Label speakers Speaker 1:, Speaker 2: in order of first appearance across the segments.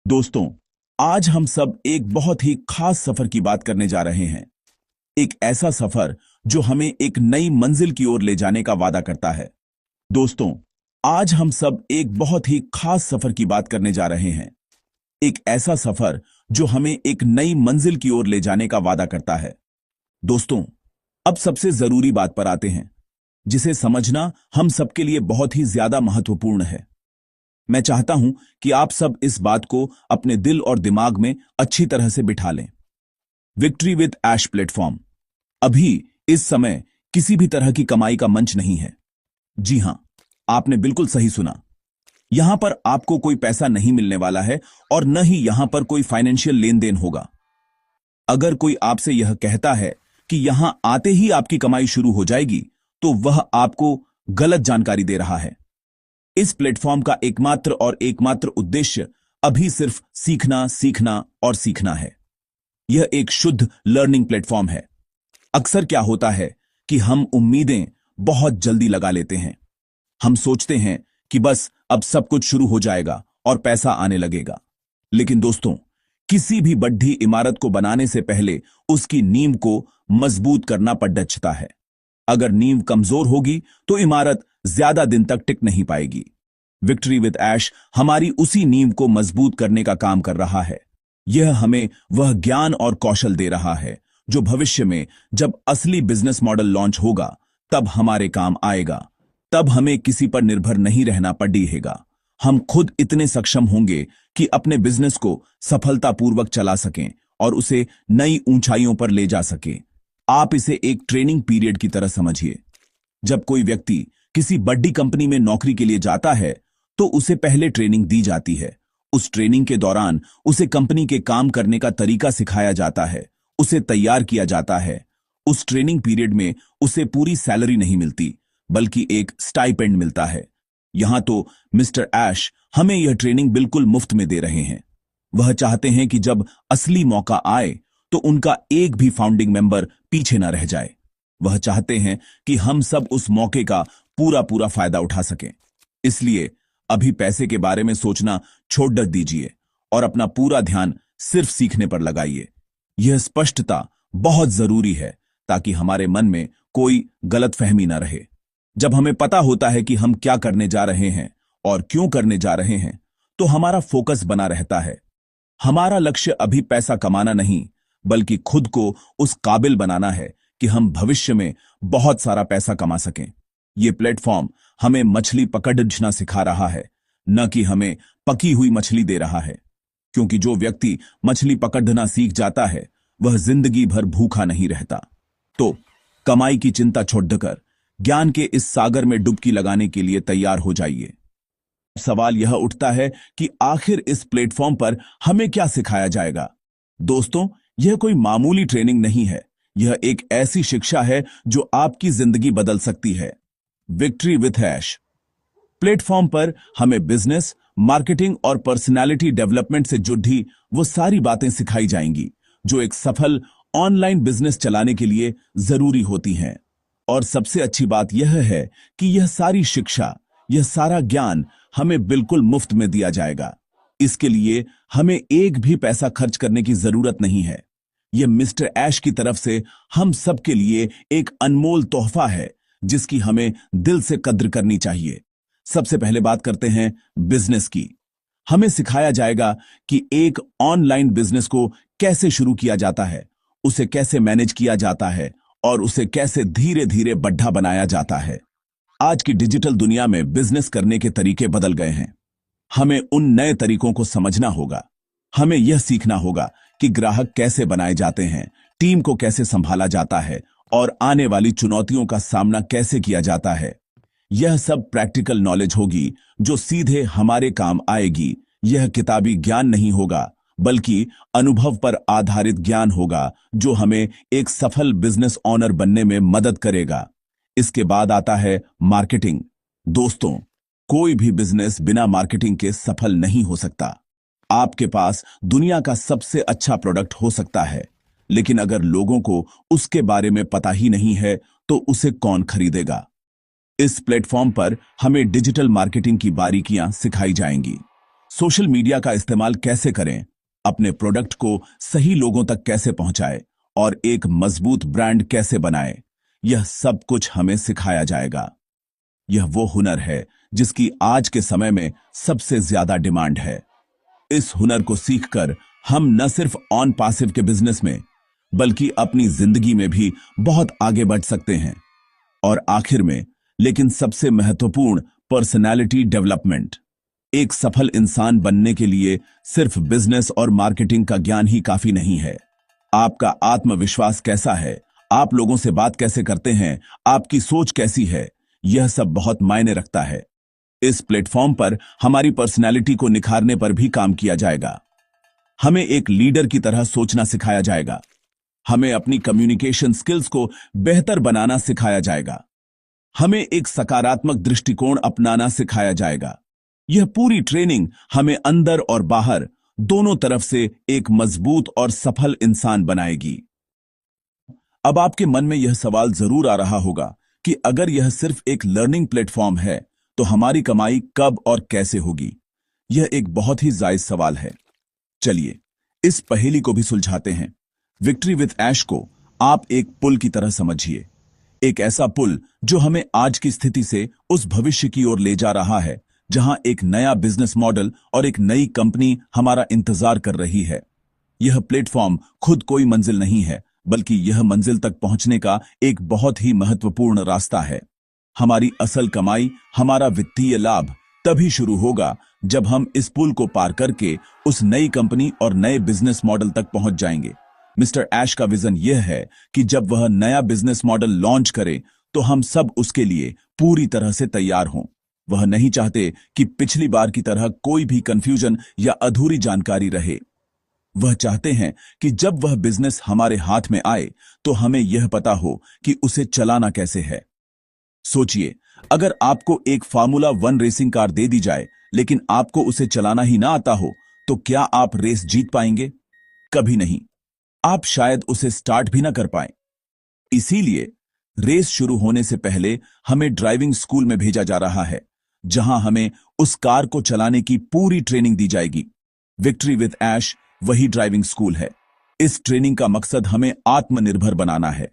Speaker 1: दोस्तों, आज हम सब एक बहुत ही खास सफर की बात करने जा रहे हैं। एक ऐसा सफर जो हमें एक नई मंजिल की ओर ले जाने का वादा करता है। दोस्तों, आज हम सब एक बहुत ही खास सफर की बात करने जा रहे हैं। एक ऐसा सफर जो हमें एक नई मंजिल की ओर ले जाने का वादा करता है। दोस्तों, अब सबसे जरूरी बात पर आते हैं, जिसे समझना हम सबके लिए बहुत ही ज्यादा महत्वपूर्ण है। मैं चाहता हूं कि आप सब इस बात को अपने दिल और दिमाग में अच्छी तरह से बिठा लें। विक्ट्री विद ऐश प्लेटफॉर्म अभी इस समय किसी भी तरह की कमाई का मंच नहीं है। जी हां, आपने बिल्कुल सही सुना। यहां पर आपको कोई पैसा नहीं मिलने वाला है और न ही यहां पर कोई फाइनेंशियल लेन देन होगा। अगर कोई आपसे यह कहता है कि यहां आते ही आपकी कमाई शुरू हो जाएगी, तो वह आपको गलत जानकारी दे रहा है। इस प्लेटफॉर्म का एकमात्र उद्देश्य अभी सिर्फ सीखना सीखना और सीखना है। यह एक शुद्ध लर्निंग प्लेटफॉर्म है। अक्सर क्या होता है कि हम उम्मीदें बहुत जल्दी लगा लेते हैं। हम सोचते हैं कि बस अब सब कुछ शुरू हो जाएगा और पैसा आने लगेगा। लेकिन दोस्तों, किसी भी बड़ी इमारत को बनाने से पहले उसकी नींव को मजबूत करना पड़ता है। अगर नींव कमजोर होगी तो इमारत ज्यादा दिन तक टिक नहीं पाएगी। विक्ट्री विद ऐश हमारी उसी नींव को मजबूत करने का काम कर रहा है। यह हमें वह ज्ञान और कौशल दे रहा है जो भविष्य में जब असली बिजनेस मॉडल लॉन्च होगा तब हमारे काम आएगा। तब हमें किसी पर निर्भर नहीं रहना पड़ेगा। हम खुद इतने सक्षम होंगे कि अपने बिजनेस को सफलतापूर्वक चला सकें और उसे नई ऊंचाइयों पर ले जा सकें। आप इसे एक ट्रेनिंग पीरियड की तरह समझिए। जब कोई व्यक्ति किसी बड़ी कंपनी में नौकरी के लिए जाता है तो उसे पहले ट्रेनिंग दी जाती है। उस ट्रेनिंग के दौरान उसे कंपनी के काम करने का तरीका सिखाया जाता है, उसे तैयार किया जाता है। उस ट्रेनिंग पीरियड में उसे पूरी सैलरी नहीं मिलती, बल्कि एक स्टाइपेंड मिलता है। यहां तो मिस्टर ऐश हमें यह ट्रेनिंग बिल्कुल मुफ्त में दे रहे हैं। वह चाहते हैं कि जब असली मौका आए तो उनका एक भी फाउंडिंग मेंबर पीछे न रह जाए। वह चाहते हैं कि हम सब उस मौके का पूरा फायदा उठा सकें। इसलिए अभी पैसे के बारे में सोचना छोड़ दीजिए और अपना पूरा ध्यान सिर्फ सीखने पर लगाइए। यह स्पष्टता बहुत जरूरी है ताकि हमारे मन में कोई गलतफहमी न रहे। जब हमें पता होता है कि हम क्या करने जा रहे हैं और क्यों करने जा रहे हैं, तो हमारा फोकस बना रहता है। हमारा लक्ष्य अभी पैसा कमाना नहीं, बल्कि खुद को उस काबिल बनाना है कि हम भविष्य में बहुत सारा पैसा कमा सकें। ये प्लेटफॉर्म हमें मछली पकड़ना सिखा रहा है, न कि हमें पकी हुई मछली दे रहा है। क्योंकि जो व्यक्ति मछली पकड़ना सीख जाता है वह जिंदगी भर भूखा नहीं रहता। तो कमाई की चिंता छोड़कर ज्ञान के इस सागर में डुबकी लगाने के लिए तैयार हो जाइए। सवाल यह उठता है कि आखिर इस प्लेटफॉर्म पर हमें क्या सिखाया जाएगा। दोस्तों, यह कोई मामूली ट्रेनिंग नहीं है। यह एक ऐसी शिक्षा है जो आपकी जिंदगी बदल सकती है। विक्ट्री विद ऐश प्लेटफॉर्म पर हमें बिजनेस, मार्केटिंग और पर्सनालिटी डेवलपमेंट से जुड़ी वो सारी बातें सिखाई जाएंगी जो एक सफल ऑनलाइन बिजनेस चलाने के लिए जरूरी होती हैं। और सबसे अच्छी बात यह है कि यह सारी शिक्षा, यह सारा ज्ञान हमें बिल्कुल मुफ्त में दिया जाएगा। इसके लिए हमें एक भी पैसा खर्च करने की जरूरत नहीं है। यह मिस्टर ऐश की तरफ से हम सबके लिए एक अनमोल तोहफा है जिसकी हमें दिल से कद्र करनी चाहिए। सबसे पहले बात करते हैं बिजनेस की। हमें सिखाया जाएगा कि एक ऑनलाइन बिजनेस को कैसे शुरू किया जाता है, उसे कैसे मैनेज किया जाता है और उसे कैसे धीरे धीरे बढ़ा बनाया जाता है। आज की डिजिटल दुनिया में बिजनेस करने के तरीके बदल गए हैं। हमें उन नए तरीकों को समझना होगा। हमें यह सीखना होगा कि ग्राहक कैसे बनाए जाते हैं, टीम को कैसे संभाला जाता है और आने वाली चुनौतियों का सामना कैसे किया जाता है। यह सब प्रैक्टिकल नॉलेज होगी जो सीधे हमारे काम आएगी। यह किताबी ज्ञान नहीं होगा, बल्कि अनुभव पर आधारित ज्ञान होगा जो हमें एक सफल बिजनेस ओनर बनने में मदद करेगा। इसके बाद आता है मार्केटिंग। दोस्तों, कोई भी बिजनेस बिना मार्केटिंग के सफल नहीं हो सकता। आपके पास दुनिया का सबसे अच्छा प्रोडक्ट हो सकता है, लेकिन अगर लोगों को उसके बारे में पता ही नहीं है तो उसे कौन खरीदेगा। इस प्लेटफॉर्म पर हमें डिजिटल मार्केटिंग की बारीकियां सिखाई जाएंगी। सोशल मीडिया का इस्तेमाल कैसे करें, अपने प्रोडक्ट को सही लोगों तक कैसे पहुंचाएं और एक मजबूत ब्रांड कैसे बनाएं, यह सब कुछ हमें सिखाया जाएगा। यह वो हुनर है जिसकी आज के समय में सबसे ज्यादा डिमांड है। इस हुनर को सीखकर हम न सिर्फ ऑन पासिव के बिजनेस में बल्कि अपनी जिंदगी में भी बहुत आगे बढ़ सकते हैं। और आखिर में, लेकिन सबसे महत्वपूर्ण, पर्सनालिटी डेवलपमेंट। एक सफल इंसान बनने के लिए सिर्फ बिजनेस और मार्केटिंग का ज्ञान ही काफी नहीं है। आपका आत्मविश्वास कैसा है, आप लोगों से बात कैसे करते हैं, आपकी सोच कैसी है, यह सब बहुत मायने रखता है। इस प्लेटफॉर्म पर हमारी पर्सनालिटी को निखारने पर भी काम किया जाएगा। हमें एक लीडर की तरह सोचना सिखाया जाएगा। हमें अपनी कम्युनिकेशन स्किल्स को बेहतर बनाना सिखाया जाएगा। हमें एक सकारात्मक दृष्टिकोण अपनाना सिखाया जाएगा। यह पूरी ट्रेनिंग हमें अंदर और बाहर दोनों तरफ से एक मजबूत और सफल इंसान बनाएगी। अब आपके मन में यह सवाल जरूर आ रहा होगा कि अगर यह सिर्फ एक लर्निंग प्लेटफॉर्म है तो हमारी कमाई कब और कैसे होगी। यह एक बहुत ही जायज सवाल है। चलिए इस पहेली को भी सुलझाते हैं। विक्ट्री विद ऐश को आप एक पुल की तरह समझिए। एक ऐसा पुल जो हमें आज की स्थिति से उस भविष्य की ओर ले जा रहा है जहां एक नया बिजनेस मॉडल और एक नई कंपनी हमारा इंतजार कर रही है। यह प्लेटफॉर्म खुद कोई मंजिल नहीं है, बल्कि यह मंजिल तक पहुंचने का एक बहुत ही महत्वपूर्ण रास्ता है। हमारी असल कमाई, हमारा वित्तीय लाभ तभी शुरू होगा जब हम इस पुल को पार करके उस नई कंपनी और नए बिजनेस मॉडल तक पहुंच जाएंगे। मिस्टर ऐश का विजन यह है कि जब वह नया बिजनेस मॉडल लॉन्च करे तो हम सब उसके लिए पूरी तरह से तैयार हों। वह नहीं चाहते कि पिछली बार की तरह कोई भी कंफ्यूजन या अधूरी जानकारी रहे। वह चाहते हैं कि जब वह बिजनेस हमारे हाथ में आए तो हमें यह पता हो कि उसे चलाना कैसे है। सोचिए, अगर आपको एक फार्मूला 1 रेसिंग कार दे दी जाए लेकिन आपको उसे चलाना ही ना आता हो, तो क्या आप रेस जीत पाएंगे? कभी नहीं। आप शायद उसे स्टार्ट भी ना कर पाएं। इसीलिए रेस शुरू होने से पहले हमें ड्राइविंग स्कूल में भेजा जा रहा है, जहां हमें उस कार को चलाने की पूरी ट्रेनिंग दी जाएगी। विक्ट्री विद ऐश वही ड्राइविंग स्कूल है। इस ट्रेनिंग का मकसद हमें आत्मनिर्भर बनाना है।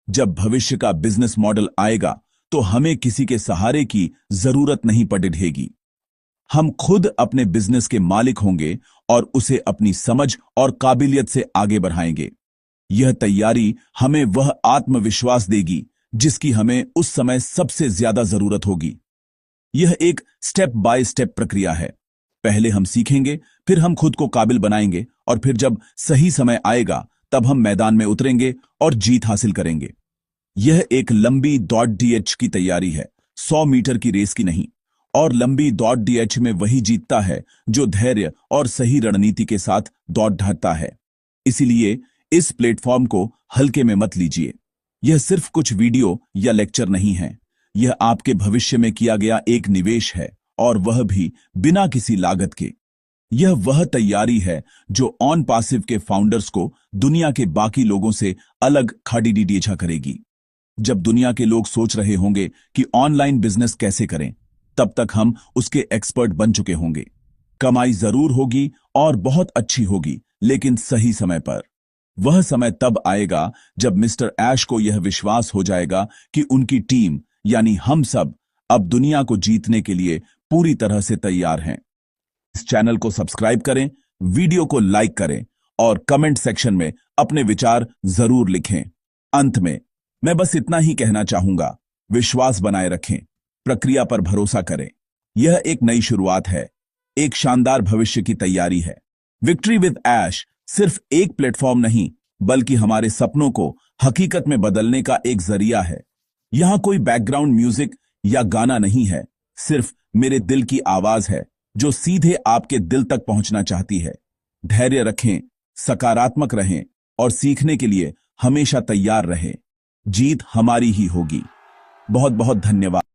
Speaker 1: जब भविष्य का बिजनेस मॉडल आएगा तो हमें किसी के सहारे की जरूरत नहीं पड़ेगी। हम खुद अपने बिजनेस के मालिक होंगे और उसे अपनी समझ और काबिलियत से आगे बढ़ाएंगे। यह तैयारी हमें वह आत्मविश्वास देगी जिसकी हमें उस समय सबसे ज्यादा जरूरत होगी। यह एक स्टेप बाय स्टेप प्रक्रिया है। पहले हम सीखेंगे, फिर हम खुद को काबिल बनाएंगे और फिर जब सही समय आएगा तब हम मैदान में उतरेंगे और जीत हासिल करेंगे। यह एक लंबी दौड़ DH की तैयारी है, 100 मीटर की रेस की नहीं। और लंबी दौड़ DH में वही जीतता है जो धैर्य और सही रणनीति के साथ दौड़ ढालता है। इसीलिए इस प्लेटफॉर्म को हल्के में मत लीजिए। यह सिर्फ कुछ वीडियो या लेक्चर नहीं है। यह आपके भविष्य में किया गया एक निवेश है, और वह भी बिना किसी लागत के। यह वह तैयारी है जो ऑन पासिव के फाउंडर्स को दुनिया के बाकी लोगों से अलग खड़ी करेगी। जब दुनिया के लोग सोच रहे होंगे कि ऑनलाइन बिजनेस कैसे करें, तब तक हम उसके एक्सपर्ट बन चुके होंगे। कमाई जरूर होगी और बहुत अच्छी होगी, लेकिन सही समय पर। वह समय तब आएगा जब मिस्टर ऐश को यह विश्वास हो जाएगा कि उनकी टीम यानी हम सब अब दुनिया को जीतने के लिए पूरी तरह से तैयार हैं। इस चैनल को सब्सक्राइब करें, वीडियो को लाइक करें और कमेंट सेक्शन में अपने विचार जरूर लिखें। अंत में मैं बस इतना ही कहना चाहूंगा, विश्वास बनाए रखें, प्रक्रिया पर भरोसा करें। यह एक नई शुरुआत है, एक शानदार भविष्य की तैयारी है। विक्ट्री विद ऐश सिर्फ एक प्लेटफॉर्म नहीं, बल्कि हमारे सपनों को हकीकत में बदलने का एक जरिया है। यहां कोई बैकग्राउंड म्यूजिक या गाना नहीं है, सिर्फ मेरे दिल की आवाज है जो सीधे आपके दिल तक पहुंचना चाहती है। धैर्य रखें, सकारात्मक रहें और सीखने के लिए हमेशा तैयार रहें। जीत हमारी ही होगी। बहुत बहुत धन्यवाद।